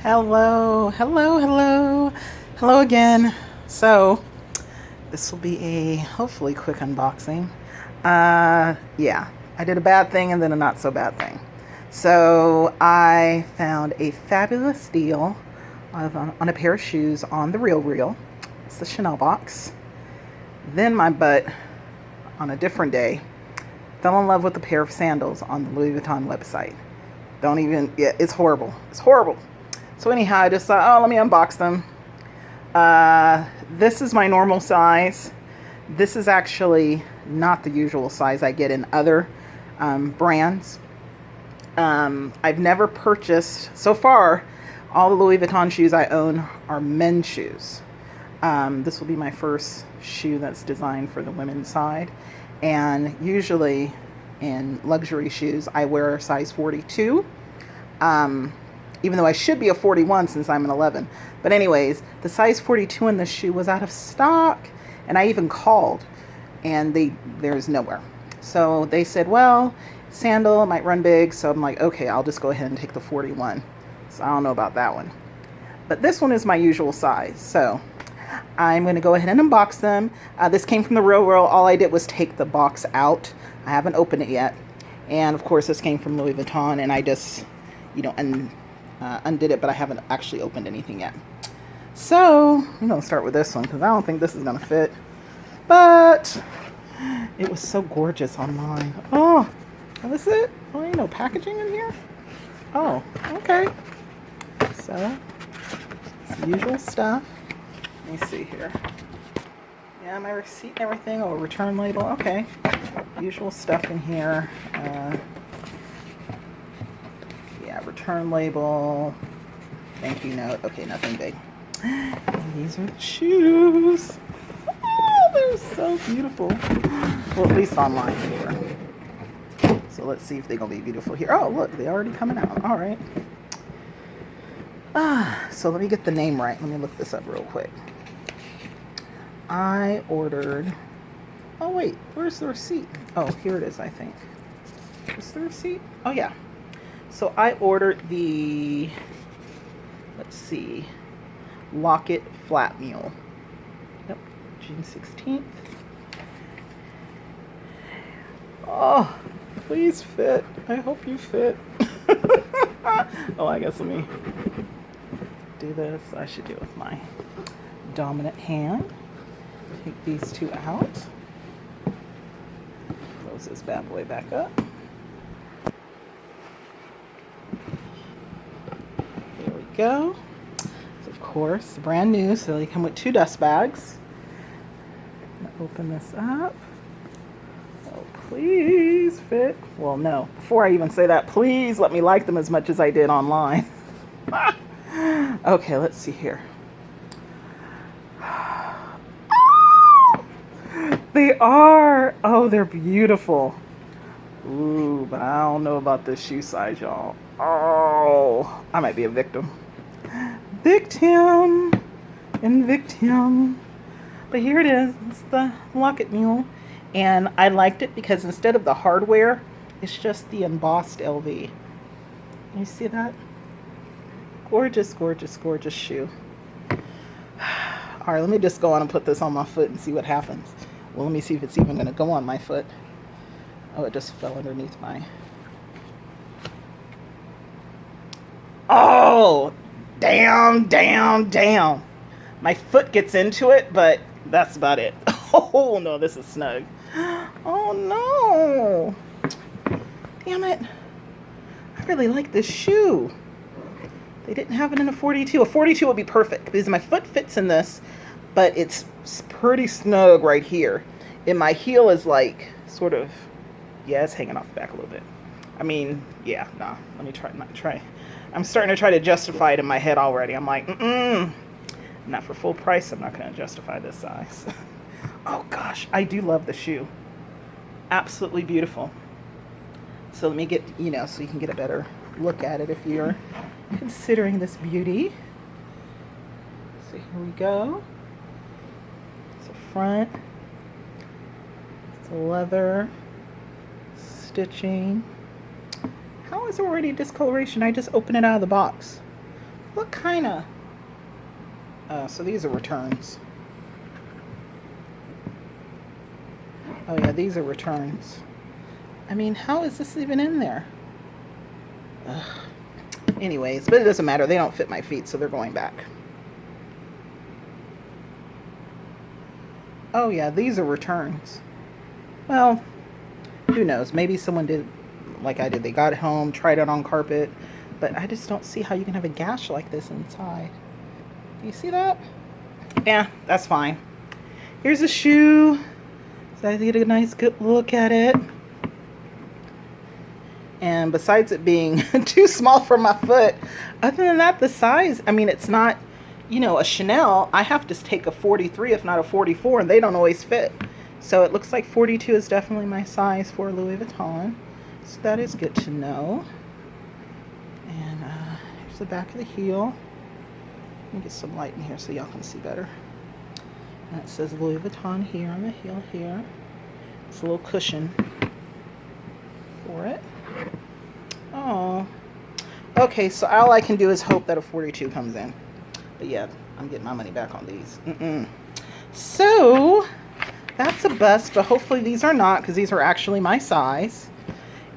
Hello, hello, hello, hello again. So, this will be a hopefully quick unboxing. Yeah, I did a bad thing and then a not so bad thing. So, I found a fabulous deal on a pair of shoes on the Real. It's the Chanel box. Then my butt, on a different day, fell in love with a pair of sandals on the Louis Vuitton website. Don't even, yeah, it's horrible. It's horrible. So anyhow, I just thought, oh, let me unbox them. This is my normal size. This is actually not the usual size I get in other brands. I've never purchased, so far, all the Louis Vuitton shoes I own are men's shoes. This will be my first shoe that's designed for the women's side. And usually in luxury shoes, I wear a size 42. Even though I should be a 41 since I'm an 11. But anyways, the size 42 in this shoe was out of stock. And I even called and there's nowhere. So they said, well, sandal might run big. So I'm like, okay, I'll just go ahead and take the 41. So I don't know about that one. But this one is my usual size. So I'm going to go ahead and unbox them. This came from the Real World. All I did was take the box out. I haven't opened it yet. And of course, this came from Louis Vuitton. And I just, undid it, but I haven't actually opened anything yet. So I'm going to start with this one because I don't think this is going to fit. But it was so gorgeous online. Oh, is this it? Oh, ain't no packaging in here? Oh, okay. So, it's the usual stuff. Let me see here. Yeah, my receipt and everything. Oh, return label. Okay. Usual stuff in here. Return label, thank you note. Okay, nothing big. And these are the shoes. Oh, they're so beautiful. Well, at least online here. So let's see if they're gonna be beautiful here. Oh, look, they're already coming out. All right. So let me get the name right. Let me look this up real quick. I ordered. Oh wait, where's the receipt? Oh, here it is. I think. Is the receipt? Oh yeah. So I ordered the, let's see, Locket Flat Mule. Yep, June 16th. Oh, please fit. I hope you fit. Oh, I guess let me do this. I should do it with my dominant hand. Take these two out. Close this bad boy back up. Go. So of course, brand new, so they come with 2 dust bags. I'm gonna open this up. Oh, please fit. Well, no. Before I even say that, please let me like them as much as I did online. Okay, let's see here. They are. Oh, they're beautiful. Ooh, but I don't know about this shoe size, y'all. Oh, I might be a victim. Victim. But here it is. It's the Locket Mule. And I liked it because instead of the hardware, it's just the embossed LV. You see that? Gorgeous, gorgeous, gorgeous shoe. All right, let me just go on and put this on my foot and see what happens. Well, let me see if it's even going to go on my foot. Oh, it just fell underneath my... Oh! Damn. My foot gets into it, but that's about it. Oh, no, this is snug. Oh, no. Damn it. I really like this shoe. They didn't have it in a 42. A 42 would be perfect because my foot fits in this, but it's pretty snug right here. And my heel is like sort of, yeah, it's hanging off the back a little bit. I mean, yeah, nah, let me try. I'm starting to try to justify it in my head already. I'm like, not for full price. I'm not going to justify this size. Oh gosh, I do love the shoe. Absolutely beautiful. So let me get, so you can get a better look at it if you're considering this beauty. So here we go. It's a front. It's leather. Stitching. How is already discoloration? I just opened it out of the box. What kind of... so these are returns. Oh yeah, these are returns. I mean, how is this even in there? Ugh. Anyways, but it doesn't matter. They don't fit my feet, so they're going back. Oh yeah, these are returns. Well, who knows? Maybe someone did like I did. They got it home, tried it on carpet, but I just don't see how you can have a gash like this inside. Do you see that? Yeah, that's fine. Here's a shoe. So I get a nice good look at it. And besides it being too small for my foot, other than that, the size, I mean, it's not, you know, a Chanel. I have to take a 43, if not a 44, and they don't always fit. So it looks like 42 is definitely my size for Louis Vuitton. So that is good to know. And here's the back of the heel. Let me get some light in here so y'all can see better. And it says Louis Vuitton here on the heel here. It's a little cushion for it. Oh. Okay, so all I can do is hope that a 42 comes in. But yeah, I'm getting my money back on these. So, that's a bust, but hopefully these are not, because these are actually my size.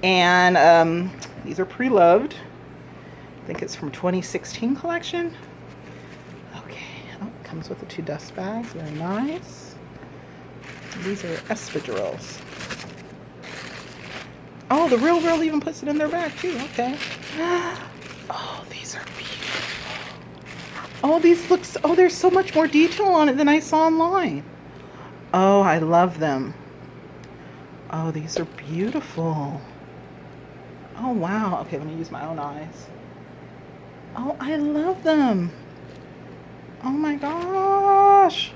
And these are pre-loved. I think it's from 2016 collection. Okay, oh, it comes with the 2 dust bags. Very nice. These are Espadrilles. Oh, the Real even puts it in their bag too. Okay. Oh, these are beautiful. Oh, these look, oh, there's so much more detail on it than I saw online. Oh, I love them. Oh, these are beautiful. Oh, wow. Okay, let me use my own eyes. Oh, I love them. Oh my gosh.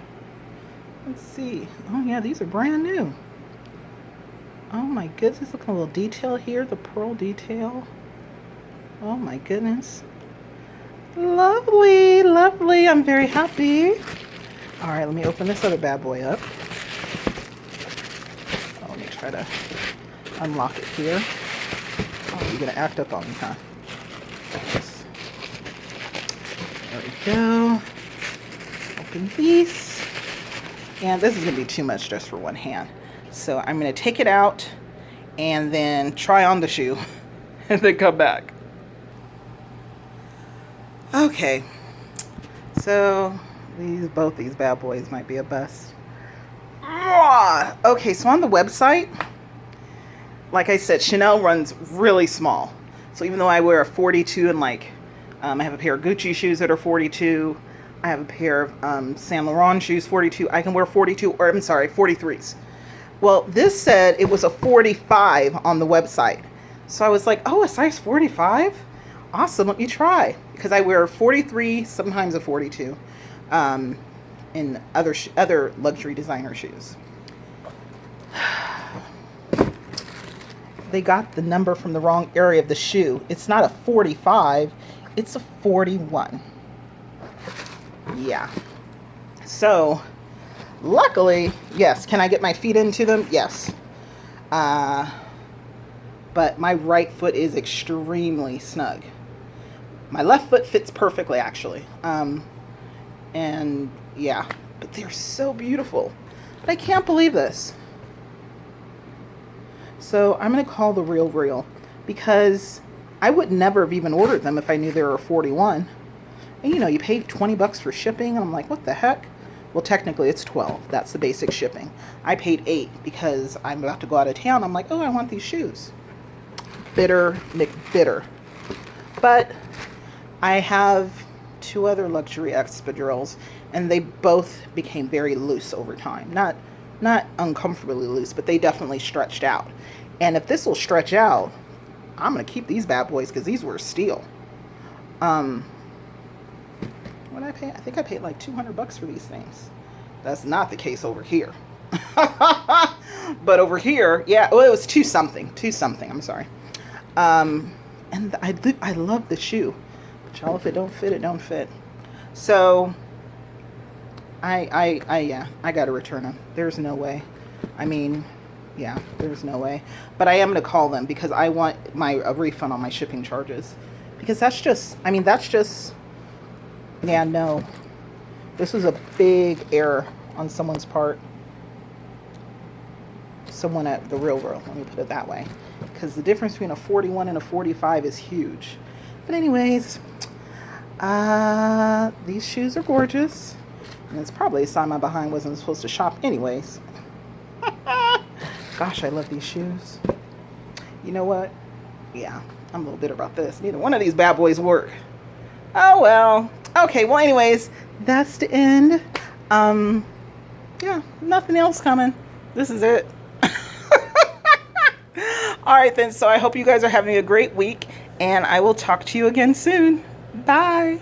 Let's see. Oh yeah, these are brand new. Oh my goodness, look at a little detail here, the pearl detail. Oh my goodness. Lovely, lovely. I'm very happy. All right, let me open this other bad boy up. Oh, let me try to unlock it here. Oh, you're gonna act up on me, huh? There we go. Open these. And this is gonna be too much just for one hand. So I'm going to take it out and then try on the shoe and then come back. Okay, so both these bad boys might be a bust. Okay, so on the website, like I said, Chanel runs really small. So even though I wear a 42 and like I have a pair of Gucci shoes that are 42, I have a pair of Saint Laurent shoes 42, I can wear 42, or I'm sorry, 43s. Well, this said it was a 45 on the website. So I was like, oh, a size 45? Awesome, let me try. Because I wear 43, sometimes a 42, in other luxury designer shoes. They got the number from the wrong area of the shoe. It's not a 45, it's a 41. Yeah. So... luckily, yes. Can I get my feet into them? Yes. But my right foot is extremely snug. My left foot fits perfectly, actually. And yeah, but they're so beautiful. But I can't believe this. So I'm going to call the Real because I would never have even ordered them if I knew they were 41. And you know, you pay 20 bucks for shipping, and I'm like, what the heck? Well, technically it's 12. That's the basic shipping. I paid 8 because I'm about to go out of town. I'm like, oh, I want these shoes. Bitter McBitter. But I have 2 other luxury espadrilles, and they both became very loose over time. Not uncomfortably loose, but they definitely stretched out. And if this will stretch out, I'm going to keep these bad boys because these were steel. What did I pay? I think I paid like 200 bucks for these things. That's not the case over here. But over here, yeah, well, it was two something, I'm sorry. And I love the shoe. But y'all, if it don't fit, it don't fit. So, I got to return them. There's no way. I mean, yeah, there's no way. But I am going to call them because I want a refund on my shipping charges. Because that's just, I mean, that's just Yeah, no. This was a big error on someone's part. Someone at the real world, let me put it that way. Because the difference between a 41 and a 45 is huge. But anyways, these shoes are gorgeous. And it's probably a sign my behind wasn't supposed to shop anyways. Gosh, I love these shoes. You know what? Yeah, I'm a little bitter about this. Neither one of these bad boys work. Oh, well. Okay, well, anyways, that's the end. Yeah, nothing else coming. This is it. All right, then. So I hope you guys are having a great week, and I will talk to you again soon. Bye.